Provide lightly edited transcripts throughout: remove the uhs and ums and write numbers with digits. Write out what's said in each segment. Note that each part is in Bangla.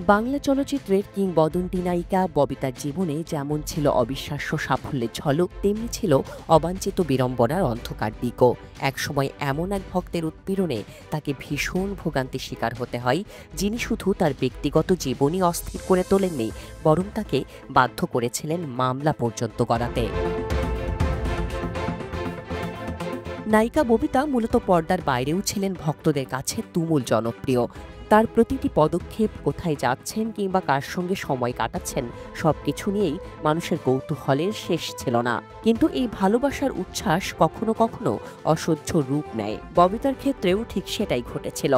বাংলা চলচ্চিত্রের কিংবদন্তি নায়িকা ববিতার জীবনে যেমন ছিল অবিশ্বাস্য সাফল্যের ঝলক, তেমনি ছিল অবাঞ্ছিত বিড়ম্বনার অন্ধকার দিকও। একসময় এমন এক ভক্তের উৎপীড়নে তাকে ভীষণ ভোগান্তির শিকার হতে হয়, যিনি শুধু তার ব্যক্তিগত জীবনই অস্থির করে তোলেননি, বরং তাকে বাধ্য করেছিলেন মামলা পর্যন্ত করাতে। নায়িকা ববিতা মূলত পর্দার বাইরেও ছিলেন ভক্তদের কাছে তুমুল জনপ্রিয়। তার প্রতিটি পদক্ষেপ, কোথায় যাচ্ছেন কিংবা কার সঙ্গে সময় কাটাচ্ছেন, সবকিছু নিয়েই মানুষের কৌতূহলের শেষ ছিল না। কিন্তু এই ভালোবাসার উচ্ছ্বাস কখনো কখনো অসহ্য রূপ নেয়। ববিতার ক্ষেত্রেও ঠিক সেটাই ঘটেছিল।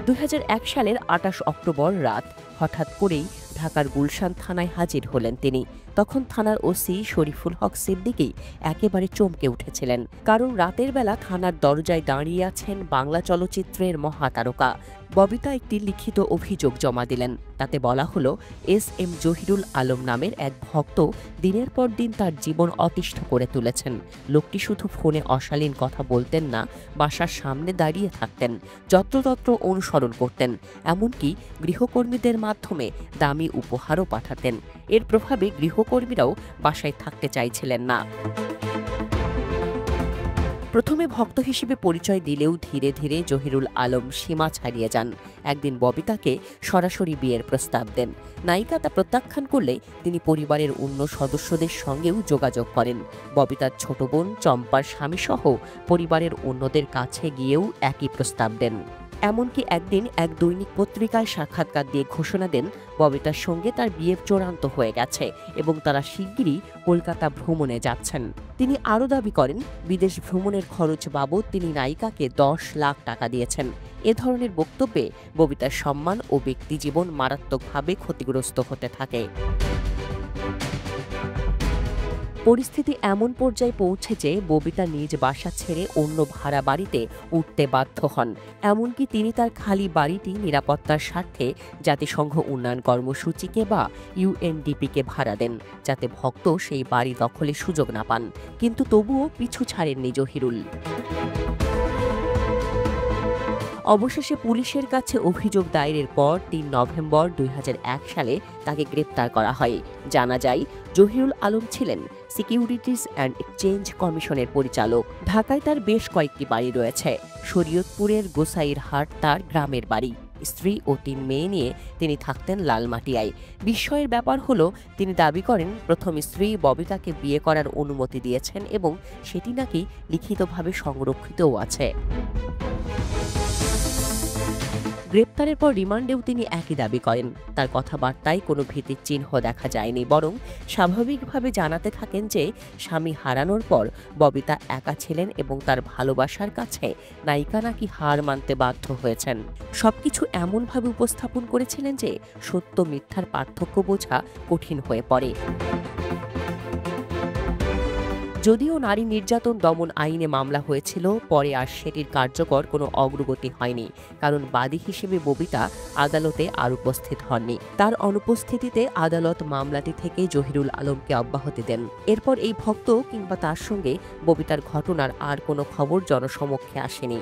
২০০১ সালের ২৮ অক্টোবর রাত হঠাৎ করেই ঢাকার গুলশান থানায় হাজির হলেন তিনি। তখন থানার ওসি শরীফুল হক সিদ্দিকী একেবারে চমকে উঠেছিলেন, কারণ রাতের বেলা থানার দরজায় দাঁড়িয়ে আছেন বাংলা চলচ্চিত্রের মহাতারকা। ববিতা একটি লিখিত অভিযোগ জমা দিলেন। তাতে বলা হলো, এস.এম. জহিরুল আলম নামের এক ভক্ত দিনের পর দিন তার জীবন অতিষ্ঠ করে তুলেছেন। লোকটি শুধু ফোনে অশালীন কথা বলতেন না, বাসার সামনে দাঁড়িয়ে থাকতেন, যত্রতত্র অনুসরণ করতেন, এমনকি গৃহকর্মীদের মাধ্যমে দামি উপহারও পাঠাতেন। এর প্রভাবে গৃহকর্মীরাও বাসায় থাকতে চাইছিলেন না। প্রথমে ভক্ত হিসেবে পরিচয় দিলেও ধীরে ধীরে জহিরুল আলম সীমা ছাড়িয়ে যান। একদিন ববিতাকে সরাসরি বিয়ের প্রস্তাব দেন। নায়িকা তা প্রত্যাখ্যান করলে তিনি পরিবারের অন্য সদস্যদের সঙ্গেও যোগাযোগ করেন। ববিতার ছোট বোন চম্পার স্বামীসহ পরিবারের অন্যদের কাছে গিয়েও একই প্রস্তাব দেন। এমনকি একদিন এক দৈনিক পত্রিকায় সাক্ষাৎকার দিয়ে ঘোষণা দেন, ববিতার সঙ্গে তার বিয়ে চূড়ান্ত হয়ে গেছে এবং তারা শিগগিরই কলকাতা ভ্রমণে যাচ্ছেন। তিনি আরও দাবি করেন, বিদেশ ভ্রমণের খরচ বাবদ তিনি নায়িকাকে ১০ লাখ টাকা দিয়েছেন। এ ধরনের বক্তব্যে ববিতার সম্মান ও ব্যক্তিজীবন মারাত্মকভাবে ক্ষতিগ্রস্ত হতে থাকে। পরিস্থিতি এমন পর্যায়ে পৌঁছে যে ববিতা নিজ বাসা ছেড়ে অন্য ভাড়া বাড়িতে উঠতে বাধ্য হন। এমনকি তিনি তার খালি বাড়িটি নিরাপত্তার স্বার্থে জাতিসংঘ উন্নয়ন কর্মসূচিকে বা ইউএনডিপিকে ভাড়া দেন, যাতে ভক্ত সেই বাড়ি দখলের সুযোগ না পান। কিন্তু তবুও পিছু ছাড়েননি জহিরুল। অবশেষে পুলিশের কাছে অভিযোগ দায়েরের পর ৩ নভেম্বর ২০০১ সালে তাকে গ্রেপ্তার করা হয়। জানা যায়, জহিরুল আলম ছিলেন সিকিউরিটিজ অ্যান্ড এক্সচেঞ্জ কমিশনের পরিচালক। ঢাকায় তার বেশ কয়েকটি বাড়ি রয়েছে। শরীয়তপুরের গোসাইরহাট তার গ্রামের বাড়ি। স্ত্রী ও ৩ মেয়ে নিয়ে তিনি থাকতেন লালমাটিয়ায়। বিস্ময়ের ব্যাপার হলো, তিনি দাবি করেন প্রথম স্ত্রী ববিতাকে বিয়ে করার অনুমতি দিয়েছেন এবং সেটি নাকি লিখিতভাবে সংরক্ষিতও আছে। গ্রেপ্তারের পর রিমান্ডেও তিনি একই দাবি করেন। তার কথাবার্তায় কোনো ভীতির চিহ্ন দেখা যায়নি, বরং স্বাভাবিকভাবে জানাতে থাকেন যে স্বামী হারানোর পর ববিতা একা ছিলেন এবং তার ভালোবাসার কাছে নায়িকা নাকি হার মানতে বাধ্য হয়েছেন। সবকিছু এমনভাবে উপস্থাপন করেছিলেন যে সত্য মিথ্যার পার্থক্য বোঝা কঠিন হয়ে পড়ে। যদিও নারী নির্যাতন দমন আইনে মামলা হয়েছিল, পরে আর সেটির কার্যকর কোনো অগ্রগতি হয়নি, কারণ বাদী হিসেবে ববিতা আদালতে আর উপস্থিত হননি। তার অনুপস্থিতিতে আদালত মামলাটি থেকে জহিরুল আলমকে অব্যাহতি দেন। এরপর এই ভক্ত কিংবা তার সঙ্গে ববিতার ঘটনার আর কোনো খবর জনসমক্ষে আসেনি।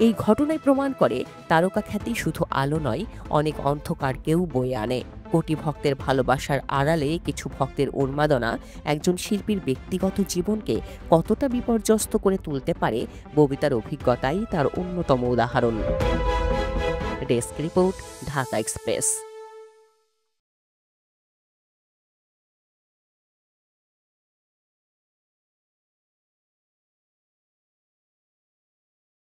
এই ঘটনায় প্রমাণ করে, তারকা খ্যাতি শুধু আলো নয়, অনেক অন্ধকারকেও বয়ে আনে। কোটি ভক্তের ভালোবাসার আড়ালে কিছু ভক্তের উন্মাদনা একজন শিল্পীর ব্যক্তিগত জীবনকে কতটা বিপর্যস্ত করে তুলতে পারে, ববিতার অভিজ্ঞতাই তার অন্যতম উদাহরণ। Desk report, Dhaka express.